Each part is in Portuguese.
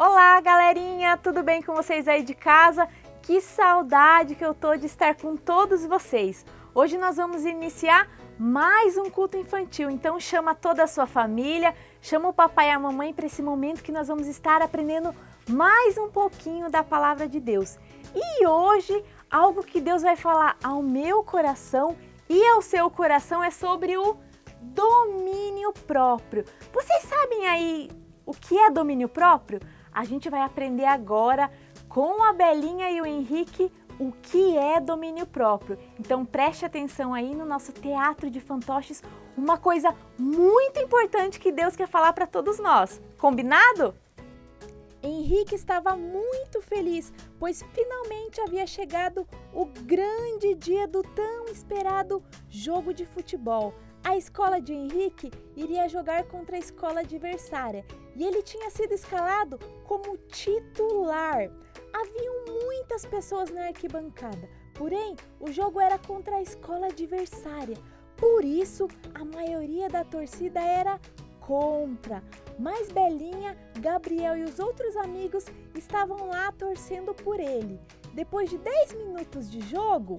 Olá, galerinha! Tudo bem com vocês aí de casa? Que saudade que eu tô de estar com todos vocês! Hoje nós vamos iniciar mais um culto infantil, então chama toda a sua família, chama o papai e a mamãe para esse momento que nós vamos estar aprendendo mais um pouquinho da palavra de Deus. E hoje, algo que Deus vai falar ao meu coração e ao seu coração é sobre o domínio próprio. Vocês sabem aí o que é domínio próprio? A gente vai aprender agora com a Belinha e o Henrique o que é domínio próprio. Então preste atenção aí no nosso teatro de fantoches, uma coisa muito importante que Deus quer falar para todos nós. Combinado? Henrique estava muito feliz, pois finalmente havia chegado o grande dia do tão esperado jogo de futebol. A escola de Henrique iria jogar contra a escola adversária e ele tinha sido escalado como titular. Haviam muitas pessoas na arquibancada, porém o jogo era contra a escola adversária. Por isso, a maioria da torcida era contra. Mas Belinha, Gabriel e os outros amigos estavam lá torcendo por ele. Depois de 10 minutos de jogo,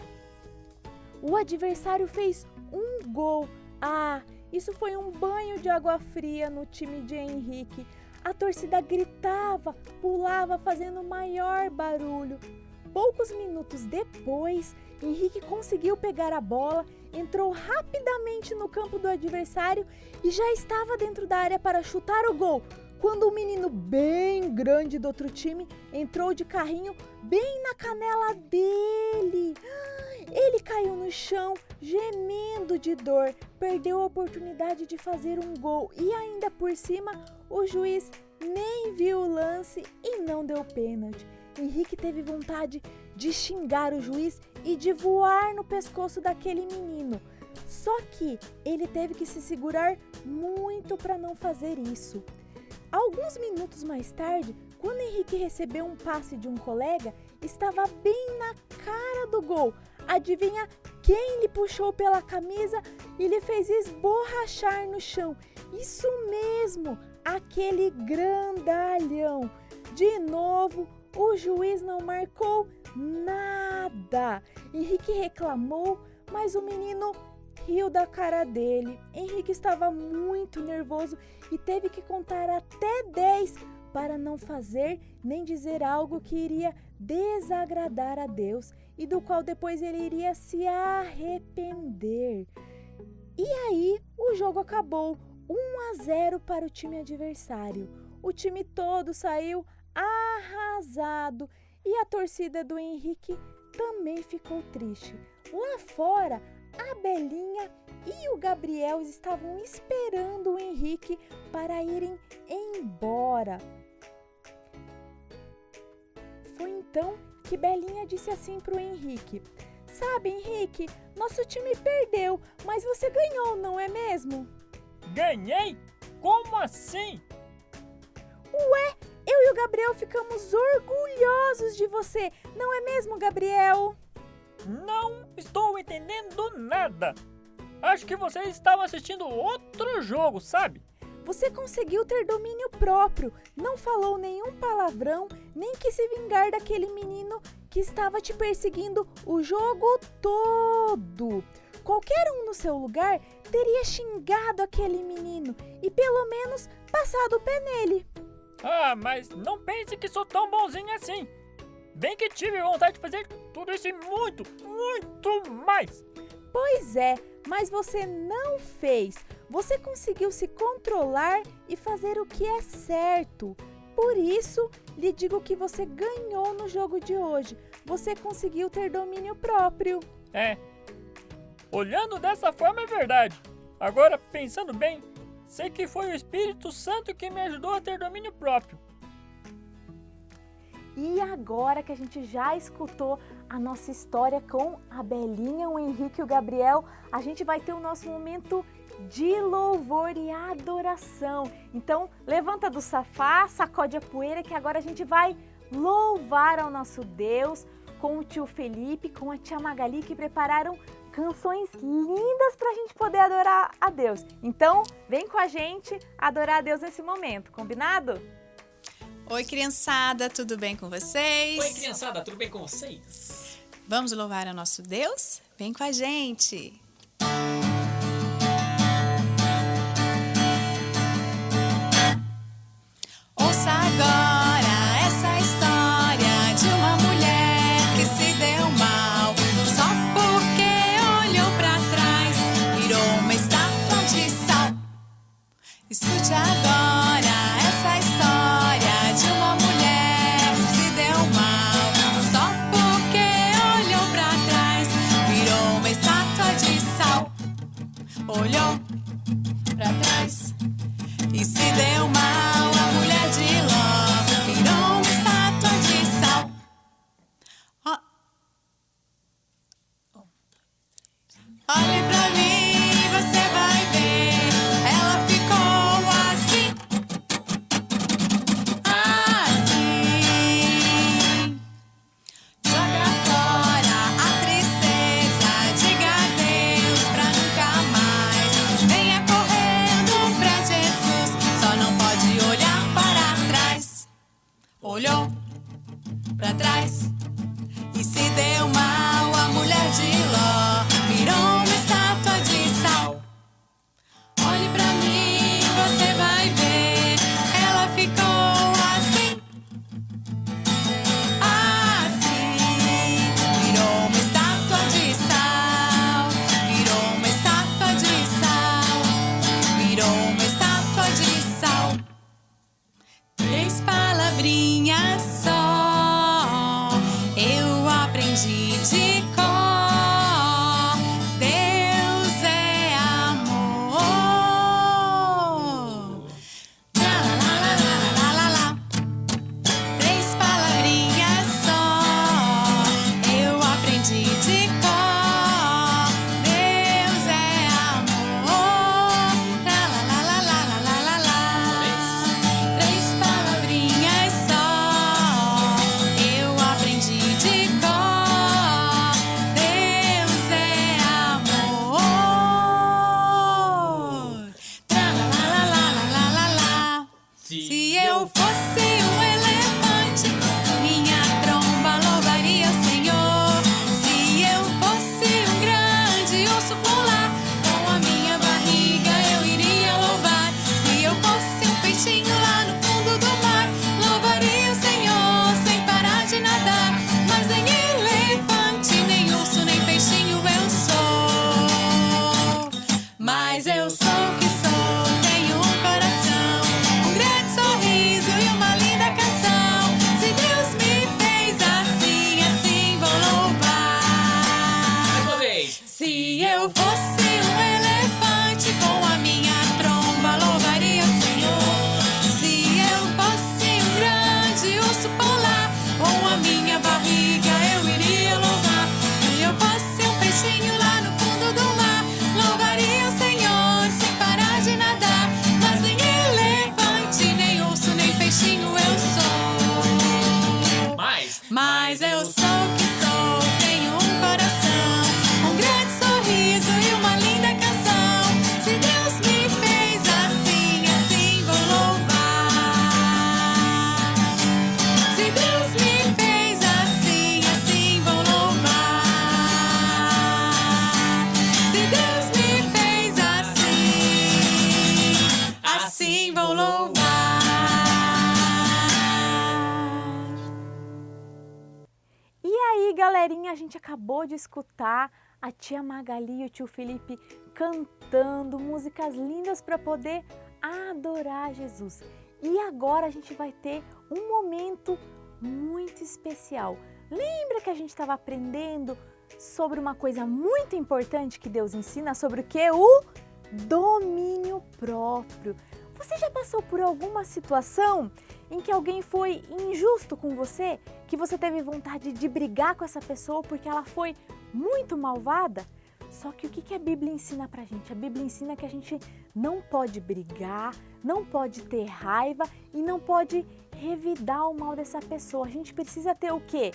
o adversário fez um gol. Isso foi um banho de água fria no time de Henrique. A torcida gritava, pulava, fazendo maior barulho. Poucos minutos depois, Henrique conseguiu pegar a bola, entrou rapidamente no campo do adversário e já estava dentro da área para chutar o gol, quando um menino bem grande do outro time entrou de carrinho bem na canela dele. Ele caiu no chão, gemendo de dor, perdeu a oportunidade de fazer um gol e ainda por cima o juiz nem viu o lance e não deu pênalti. Henrique teve vontade de xingar o juiz e de voar no pescoço daquele menino. Só que ele teve que se segurar muito para não fazer isso. Alguns minutos mais tarde, quando Henrique recebeu um passe de um colega, estava bem na cara do gol. Adivinha quem lhe puxou pela camisa e lhe fez esborrachar no chão? Isso mesmo, aquele grandalhão. De novo, o juiz não marcou nada. Henrique reclamou, mas o menino riu da cara dele. Henrique estava muito nervoso e teve que contar até 10 para não fazer nem dizer algo que iria desagradar a Deus e do qual depois ele iria se arrepender. E aí o jogo acabou, 1-0 para o time adversário. O time todo saiu arrasado e a torcida do Henrique também ficou triste. Lá fora, a Belinha e o Gabriel estavam esperando o Henrique para irem embora. Foi então que Belinha disse assim para o Henrique: "Sabe, Henrique, nosso time perdeu, mas você ganhou, não é mesmo?" Ganhei? Como assim? Ué, eu e o Gabriel ficamos orgulhosos de você, não é mesmo, Gabriel? Não estou entendendo nada. Acho que vocês estavam assistindo outro jogo, sabe? Você conseguiu ter domínio próprio, não falou nenhum palavrão, nem quis se vingar daquele menino que estava te perseguindo o jogo todo. Qualquer um no seu lugar teria xingado aquele menino e pelo menos passado o pé nele. Mas não pense que sou tão bonzinho assim. Bem que tive vontade de fazer tudo isso e muito, muito mais. Pois é, mas você não fez. Você conseguiu se controlar e fazer o que é certo. Por isso, lhe digo que você ganhou no jogo de hoje. Você conseguiu ter domínio próprio. Olhando dessa forma é verdade. Agora, pensando bem, sei que foi o Espírito Santo que me ajudou a ter domínio próprio. E agora que a gente já escutou a nossa história com a Belinha, o Henrique e o Gabriel, a gente vai ter o nosso momento de louvor e adoração. Então, levanta do sofá, sacode a poeira que agora a gente vai louvar ao nosso Deus com o tio Felipe, com a tia Magali, que prepararam canções lindas para a gente poder adorar a Deus. Então, vem com a gente adorar a Deus nesse momento, combinado? Oi, criançada, tudo bem com vocês? Oi, criançada, tudo bem com vocês? Vamos louvar ao nosso Deus? Vem com a gente! Ouça agora essa história de uma mulher que se deu mal só porque olhou pra trás, virou uma estátua de sal. Escute agora essa história de uma mulher que se deu mal só porque olhou pra trás, virou uma estátua de sal. Olhou pra trás e se deu mal, a mulher de Ló virou uma estátua de sal. Olhe pra mim, você vai ver, ela ficou assim, assim. Joga fora a tristeza, diga adeus pra nunca mais. Venha correndo pra Jesus, só não pode olhar para trás. Olhou pra trás e se deu mal, a mulher de Ló virou uma estátua de sal. Olhe pra mim, você vai ver, ela ficou assim, assim. Virou uma estátua de sal, virou uma estátua de sal, virou uma estátua de sal. 3 palavrinhas só, eu aprendi de cor. Deus é amor. Lá, lá, lá, lá, lá, lá, lá. 3 palavrinhas só, eu aprendi de cor. Deus é amor. Lá, lá, lá, lá, lá, lá, lá, lá. 3 palavrinhas só, eu aprendi de cor. Deus é amor. Lá, lá, lá, lá, lá, lá, lá. Se eu fosse um elefante, minha tromba louvaria o Senhor. Se eu fosse um grande urso polar, com a minha barriga eu iria louvar. Se eu fosse um peixinho lá no fundo do mar, louvaria o Senhor sem parar de nadar. Mas nem elefante, nem urso, nem peixinho eu sou. Mas eu sou o que sou, tenho um coração, um grande sorriso e uma linda canção. Se Deus me fez assim, assim vou louvar. Mais uma vez. Se eu fosse um elefante, com a minha tromba louvaria o Senhor. Se eu fosse um grande urso polar, com a minha barriga eu iria louvar. Se eu fosse um peixinho lá no fundo do mar, louvaria o Senhor sem parar de nadar. Mas nem elefante, nem urso, nem peixinho eu sou. Mas eu sou o que sou, tenho um coração, um grande sorriso e uma linda canção. Se Deus me fez assim, assim vou louvar. Se Deus me fez assim, assim vou louvar. Se Deus me fez assim, assim vou louvar. E aí, galerinha, a gente acabou de escutar a tia Magali e o tio Felipe cantando músicas lindas para poder adorar Jesus. E agora a gente vai ter um momento muito especial. Lembra que a gente estava aprendendo sobre uma coisa muito importante que Deus ensina sobre o que? O domínio próprio. Você já passou por alguma situação em que alguém foi injusto com você, que você teve vontade de brigar com essa pessoa porque ela foi muito malvada? Só que o que a Bíblia ensina pra gente? A Bíblia ensina que a gente não pode brigar, não pode ter raiva e não pode revidar o mal dessa pessoa. A gente precisa ter o quê?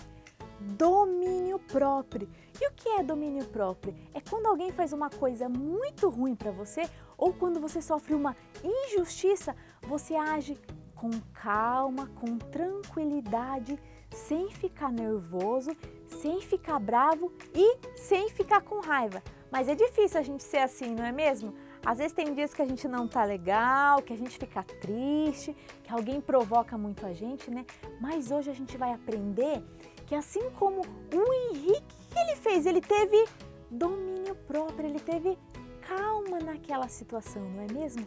Domínio próprio. E o que é domínio próprio? É quando alguém faz uma coisa muito ruim para você ou quando você sofre uma injustiça, você age com calma, com tranquilidade, sem ficar nervoso, sem ficar bravo e sem ficar com raiva. Mas é difícil a gente ser assim, não é mesmo? Às vezes tem dias que a gente não tá legal, que a gente fica triste, que alguém provoca muito a gente, né? Mas hoje a gente vai aprender que assim como o Henrique, o que ele fez? Ele teve domínio próprio, ele teve calma naquela situação, não é mesmo?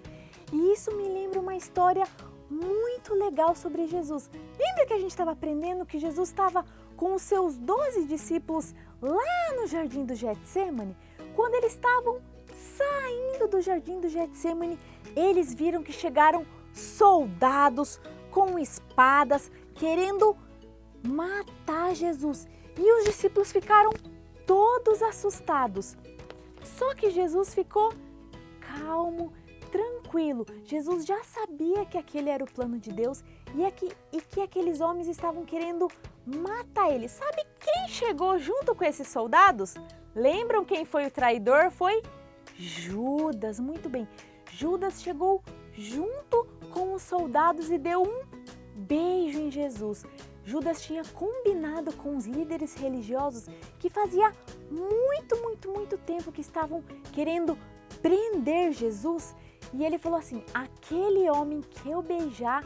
E isso me lembra uma história muito legal sobre Jesus. Lembra que a gente estava aprendendo que Jesus estava com os seus 12 discípulos lá no jardim do Getsemane? Quando eles estavam saindo do jardim do Getsemane, eles viram que chegaram soldados com espadas querendo matar Jesus. E os discípulos ficaram todos assustados. Só que Jesus ficou calmo, tranquilo. Jesus já sabia que aquele era o plano de Deus e que aqueles homens estavam querendo matar ele. Sabe quem chegou junto com esses soldados? Lembram quem foi o traidor? Foi Judas. Muito bem. Judas chegou junto com os soldados e deu um beijo em Jesus. Judas tinha combinado com os líderes religiosos que fazia muito tempo que estavam querendo prender Jesus. E ele falou assim: aquele homem que eu beijar,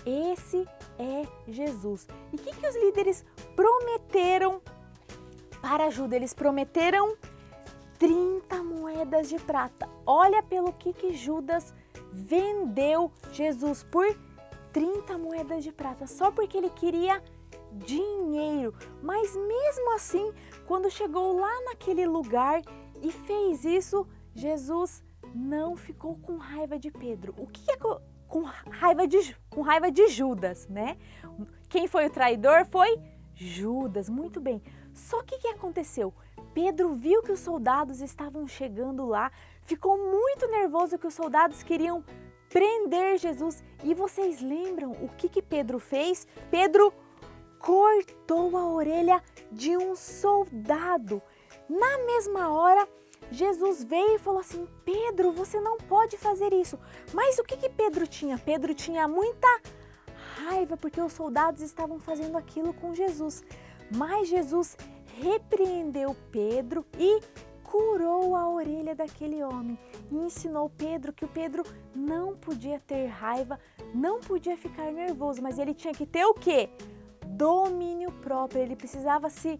esse é Jesus. E o que os líderes prometeram para Judas? Eles prometeram 30 moedas de prata. Olha pelo que Judas vendeu Jesus, por 30 moedas de prata, só porque ele queria dinheiro. Mas mesmo assim, quando chegou lá naquele lugar e fez isso, Jesus não ficou com raiva de Pedro. O que é com raiva de Judas, né? Quem foi o traidor foi Judas, muito bem. Só que o que aconteceu? Pedro viu que os soldados estavam chegando lá, ficou muito nervoso que os soldados queriam prender Jesus. E vocês lembram o que Pedro fez? Pedro cortou a orelha de um soldado. Na mesma hora, Jesus veio e falou assim: Pedro, você não pode fazer isso. Mas o que Pedro tinha? Pedro tinha muita raiva porque os soldados estavam fazendo aquilo com Jesus. Mas Jesus repreendeu Pedro e curou a orelha daquele homem. E ensinou Pedro que o Pedro não podia ter raiva, não podia ficar nervoso, mas ele tinha que ter o quê? Domínio próprio. Ele precisava se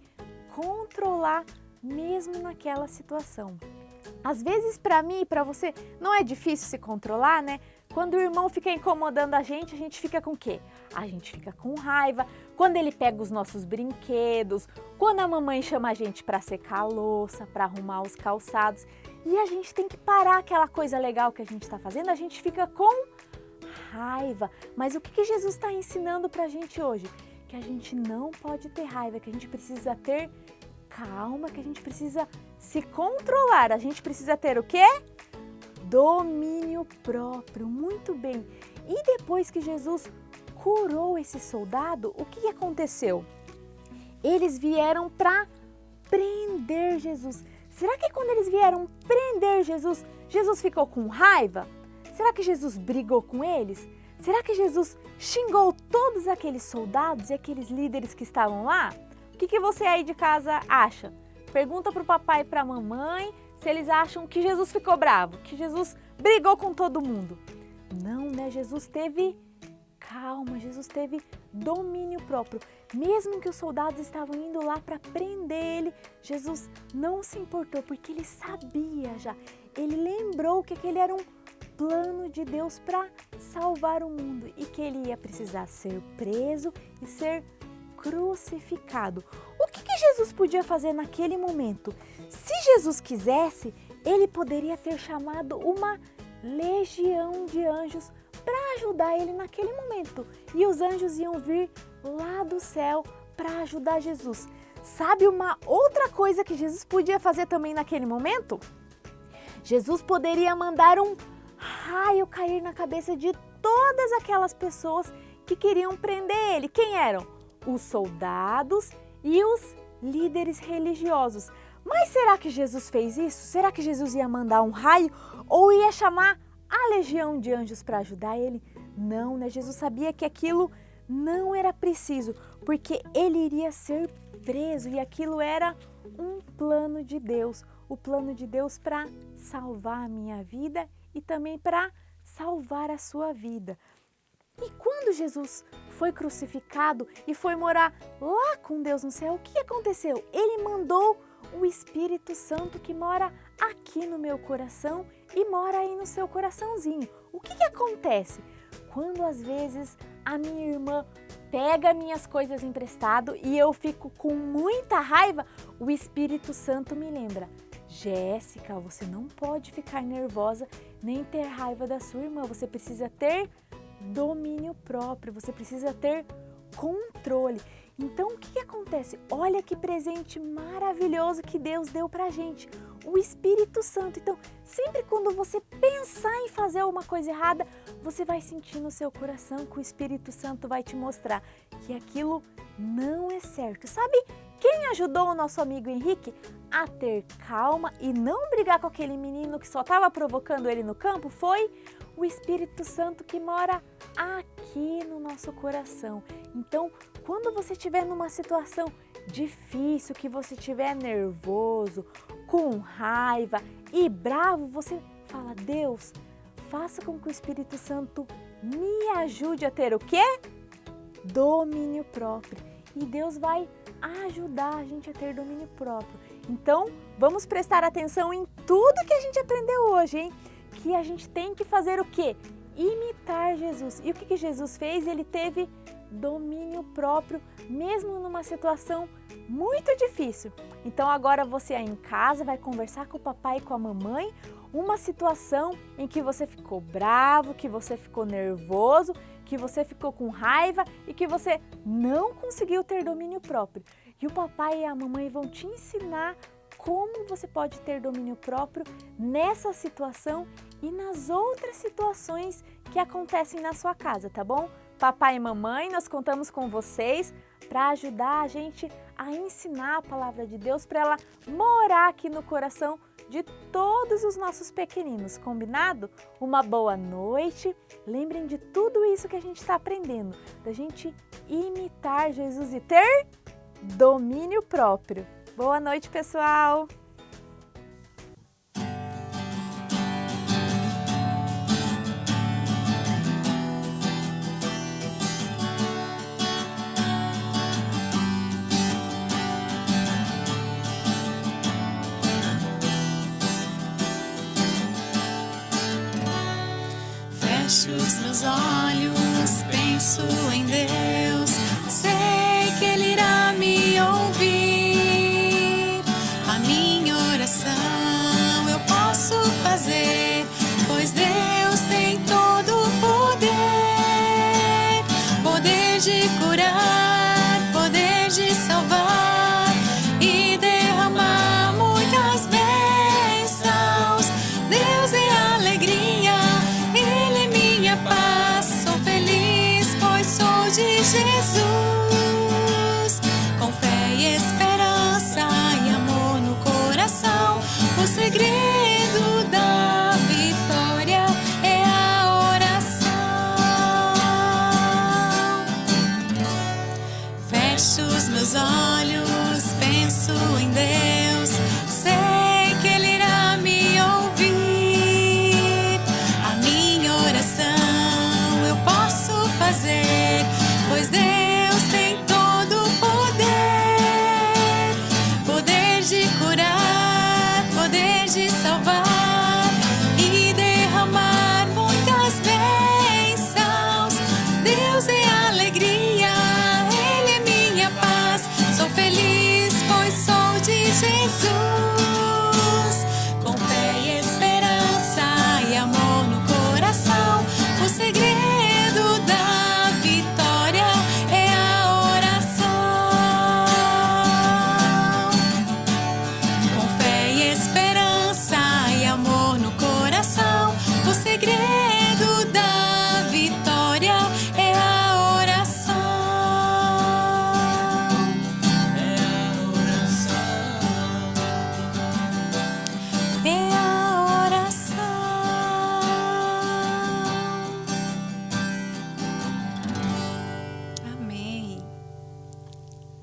controlar mesmo naquela situação. Às vezes para mim e para você não é difícil se controlar, né? Quando o irmão fica incomodando a gente fica com o quê? A gente fica com raiva. Quando ele pega os nossos brinquedos, quando a mamãe chama a gente para secar a louça, para arrumar os calçados, e a gente tem que parar aquela coisa legal que a gente está fazendo, a gente fica com raiva. Mas o que Jesus está ensinando para a gente hoje? Que a gente não pode ter raiva, que a gente precisa ter calma, que a gente precisa se controlar. A gente precisa ter o quê? Domínio próprio. Muito bem. E depois que Jesus curou esse soldado, o que aconteceu? Eles vieram para prender Jesus. Será que quando eles vieram prender Jesus, Jesus ficou com raiva? Será que Jesus brigou com eles? Será que Jesus xingou todos aqueles soldados e aqueles líderes que estavam lá? O que você aí de casa acha? Pergunta para o papai e para a mamãe se eles acham que Jesus ficou bravo, que Jesus brigou com todo mundo. Não, né? Jesus teve calma, Jesus teve domínio próprio. Mesmo que os soldados estavam indo lá para prender ele, Jesus não se importou, porque ele sabia já. Ele lembrou que aquele era um plano de Deus para salvar o mundo e que ele ia precisar ser preso e ser crucificado. O que Jesus podia fazer naquele momento? Se Jesus quisesse, ele poderia ter chamado uma legião de anjos para ajudar ele naquele momento. E os anjos iam vir lá do céu para ajudar Jesus. Sabe uma outra coisa que Jesus podia fazer também naquele momento? Jesus poderia mandar um raio cair na cabeça de todas aquelas pessoas que queriam prender ele. Quem eram? Os soldados e os líderes religiosos. Mas será que Jesus fez isso? Será que Jesus ia mandar um raio ou ia chamar a legião de anjos para ajudar ele? Não, né? Jesus sabia que aquilo não era preciso, porque ele iria ser preso e aquilo era um plano de Deus. O plano de Deus para salvar a minha vida e também para salvar a sua vida. E quando Jesus foi crucificado e foi morar lá com Deus no céu, o que aconteceu? Ele mandou o Espírito Santo que mora aqui no meu coração e mora aí no seu coraçãozinho. O que acontece? Quando às vezes a minha irmã pega minhas coisas emprestado e eu fico com muita raiva, o Espírito Santo me lembra: Jéssica, você não pode ficar nervosa nem ter raiva da sua irmã, você precisa ter domínio próprio, você precisa ter controle. Então, o que acontece? Olha que presente maravilhoso que Deus deu pra gente, o Espírito Santo. Então, sempre quando você pensar em fazer uma coisa errada, você vai sentir no seu coração que o Espírito Santo vai te mostrar que aquilo não é certo. Sabe quem ajudou o nosso amigo Henrique a ter calma e não brigar com aquele menino que só estava provocando ele no campo? Foi o Espírito Santo que mora aqui no nosso coração. Então, quando você estiver numa situação difícil, que você estiver nervoso, com raiva e bravo, você fala: Deus, faça com que o Espírito Santo me ajude a ter o quê? Domínio próprio. E Deus vai ajudar a gente a ter domínio próprio. Então, vamos prestar atenção em tudo que a gente aprendeu hoje, hein? Que a gente tem que fazer o quê? Imitar Jesus. E o que Jesus fez? Ele teve domínio próprio, mesmo numa situação muito difícil. Então agora você aí em casa vai conversar com o papai e com a mamãe, uma situação em que você ficou bravo, que você ficou nervoso, que você ficou com raiva e que você não conseguiu ter domínio próprio. E o papai e a mamãe vão te ensinar como você pode ter domínio próprio nessa situação e nas outras situações que acontecem na sua casa, tá bom? Papai e mamãe, nós contamos com vocês para ajudar a gente a ensinar a palavra de Deus, para ela morar aqui no coração de todos os nossos pequeninos, combinado? Uma boa noite, lembrem de tudo isso que a gente está aprendendo, da gente imitar Jesus e ter domínio próprio. Boa noite, pessoal! Fecho os meus olhos, penso em Deus, sei que Ele irá me ouvir. A minha oração eu posso fazer, pois Deus tem todo o poder, poder de curar, poder de salvar e derramar muitas bênçãos. Deus é alegria, Ele é minha paz, sou feliz, pois sou de Jesus. Com fé e esperança e amor no coração, o segredo da vitória é a oração. Fecho os meus olhos, penso em Deus, sei que Ele irá me ouvir. A minha oração eu posso fazer, pois Deus